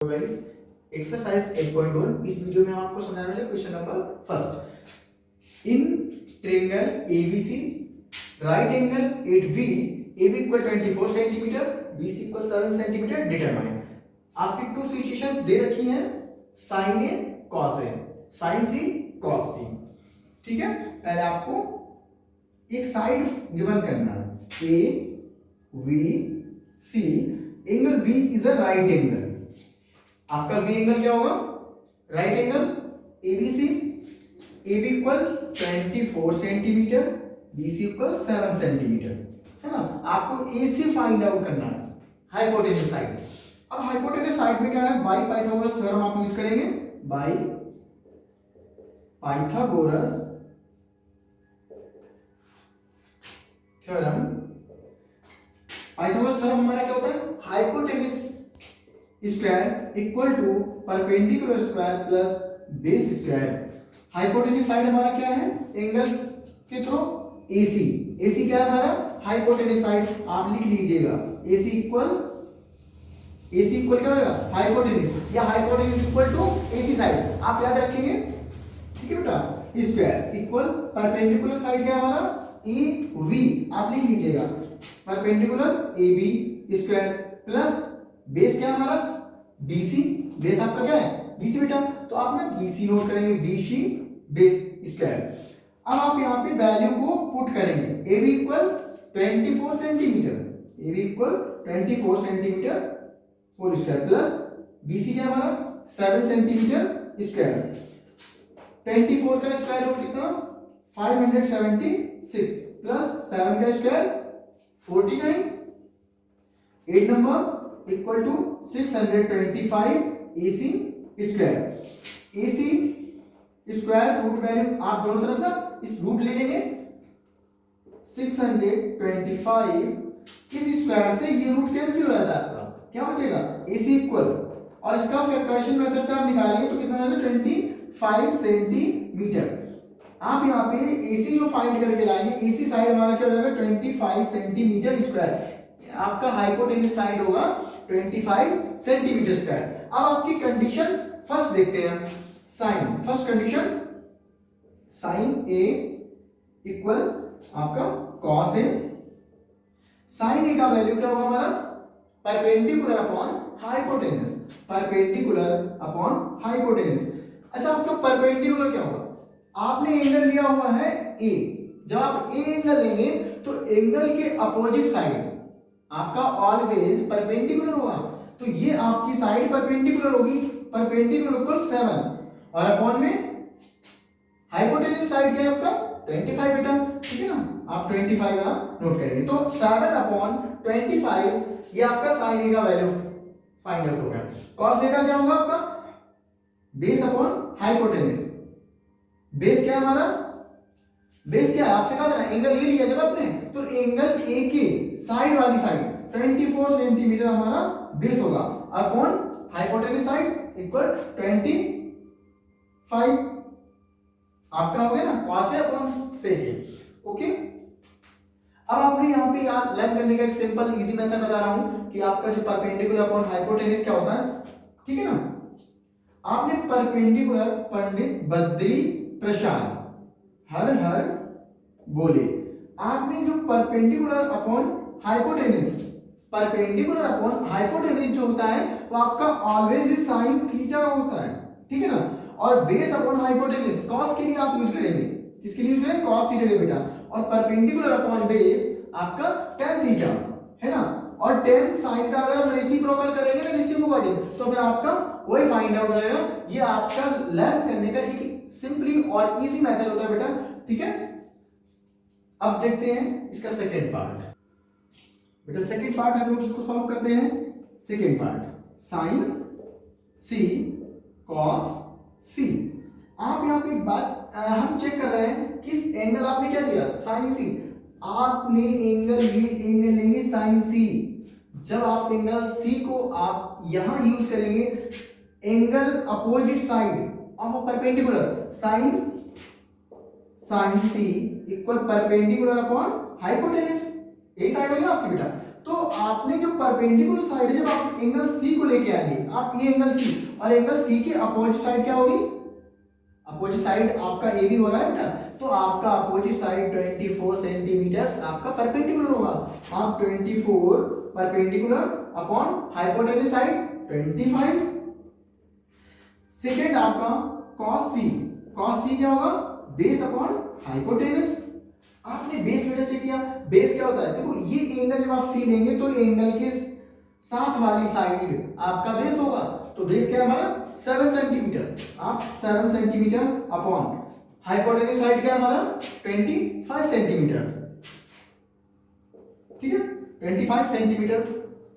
Guys exercise 8.1 इस video में हम आपको समझाने वाले question number first. In triangle ABC right angle at B AB equal 24 centimetre BC equal 7 centimetre determine. आपकी टू सिचुएशन दे रखी हैं, sine A cos A, sine C cos C. ठीक है, पहले आपको एक साइड गिवन करना है A B C, angle V is a right angle. आपका V एंगल क्या होगा? Right angle ABC, AB equal 24 centimetre BC equal 7 centimetre, है ना। आपको AC फाइंड आउट करना है, हाइपोटेन्यूज साइड। अब हाइपोटेन्यूज साइड में क्या है? बाई पाइथागोरस थ्योरम आप यूज करेंगे। By Pythagoras theorem, Pythagoras theorem हमारा क्या होता है? Hypotenuse square equal to perpendicular square plus base square. Hypotenuse side हमारा क्या है? एंगल के थ्रू AC। AC क्या है हमारा? Hypotenuse side. आप लिख लीजिएगा AC इक्वल क्या होगा? हाइपोटेन्यूज, या hypotenuse equal to AC side आप याद रखेंगे। ठीक है बेटा, स्क्वायर इक्वल परपेंडिकुलर साइड क्या है हमारा? AB आप लिख लीजिएगा perpendicular AB square plus base क्या है हमारा? BC। बेस आपका क्या है? BC बेटा, तो आप ना BC नोट करेंगे, BC बेस स्क्वायर। अब आप यहाँ पे वैल्यू को पुट करेंगे। AB equal 24 centimetre, AB equal 24 centimetre whole square plus BC क्या हमारा? 7 सेंटीमीटर स्क्वायर। 24 का स्क्वायर रूट कितना? 576 प्लस 7 का square 49। 8 number equal to 625 AC square. AC square root value आप दोनों तरफ ना इस रूट ले लेंगे। 625 इस स्क्वायर से ये रूट कैंसिल हो जाता है, आपका क्या बचेगा? AC इक्वल, और इसका फैक्टराइजेशन मेथड से आप निकालेंगे तो कितना आएगा? 25 सेंटीमीटर। आप यहाँ पे AC जो फाइंड करके लाएंगे, AC साइड हमारा क्या हो जाएगा? 25 सेंटीमीटर स्क्वायर। आपका हाइपोटेन्यूज साइड होगा 25 सेंटीमीटर स्क्वायर। अब आपकी कंडीशन फर्स्ट देखते हैं। Sine first condition, sine A equal आपका कॉस A। साइन A का वैल्यू क्या होगा हमारा? Perpendicular upon hypotenuse, perpendicular upon hypotenuse. अच्छा, आपका परपेंडिकुलर क्या होगा? आपने एंगल लिया हुआ है A। जब आप A एंगल लेंगे तो एंगल के अपोजिट साइड आपका ऑलवेज परपेंडिकुलर होगा, तो ये आपकी साइड परपेंडिकुलर होगी। परपेंडिकुलर इक्वल 7 और अपॉन में हाइपोटेन्यूज साइड क्या है आपका? 25 बेटा। ठीक है ना, आप 25 यहां नोट करेंगे तो 7 अपॉन 25 ये आपका साइन ए का वैल्यू फाइंड आउट हो गया। कॉस ए का क्या होगा आपका? Base upon hypotenuse. बेस क्या है हमारा? बेस क्या है? आपसे कहा था ना एंगल ये लिया जब आपने, तो एंगल ए के साइड वाली साइड 24 सेंटीमीटर हमारा बेस होगा अपॉन हाइपोटेन्यूज साइड इक्वल 25। आपका हो गया ना cos A upon sec. Okay, अब आपने यहाँ पे याद लर्न करने का एक सिंपल इजी मेथड बता रहा हूं कि आपका जो परपेंडिकुलर अपॉन हाइपोटेन्यूज क्या होता है। ठीक है ना, आपने परपेंडिकुलर पंडित बद्री प्रसाद हर हर बोले। आपने जो perpendicular upon hypotenuse, perpendicular upon hypotenuse जो होता है वो आपका ऑलवेज साइन थीटा होता है। ठीक है ना, और बेस अपॉन हाइपोटेन्यूज कॉस के लिए आप यूज करेंगे। किसके लिए यूज करेंगे? कॉस थीटा के बेटा। और परपेंडिकुलर अपॉन बेस आपका tan थीटा, है ना। और tan साइन का अगर रेसिप्रोकल करेंगे ना रेसिप्रोकल, तो फिर आपका वही फाइंड आउट हो जाएगा। ये आपका लर्न करने का एक सिंपली और इजी मेथड होता है बेटा। ठीक है, अब देखते हैं इसका सेकेंड पार्ट। बेटा सेकेंड पार्ट हम लोग इसको सॉल्व करते हैं। Second part sign C cos सी। आप यहाँ पे एक बात हम चेक कर रहे हैं किस एंगल आपने क्या लिया? साइन सी। आपने एंगल लेंगे साइन सी। जब आप एंगल सी को आप यहां यूज करेंगे, angle opposite side of perpendicular, sine C equal perpendicular upon hypotenuse. यही साइड होगी ना आपकी बेटा। तो आपने जो परपेंडिकुलर साइड है, जब आप एंगल सी को लेके आएंगे, आप ये एंगल सी और एंगल सी के अपोजिट साइड क्या होगी, अपोजिट साइड आपका ए बी हो रहा है बेटा, तो आपका अपोजिट साइड 24 सेंटीमीटर आपका परपेंडिकुलर होगा। आप 24 perpendicular upon hypotenuse side 25। Second आपका cos c क्या होगा, बेस अपॉन हाइपोटेन्यूज। आपने बेस बेटा चेक किया, बेस क्या होता है, देखो ये एंगल जब आप सी लेंगे तो एंगल के साथ वाली साइड आपका बेस होगा, तो बेस क्या है हमारा 7 सेंटीमीटर। आप 7 सेंटीमीटर अपॉन हाइपोटेन्यूज साइड क्या है हमारा 25 सेंटीमीटर, ठीक है 25 सेंटीमीटर।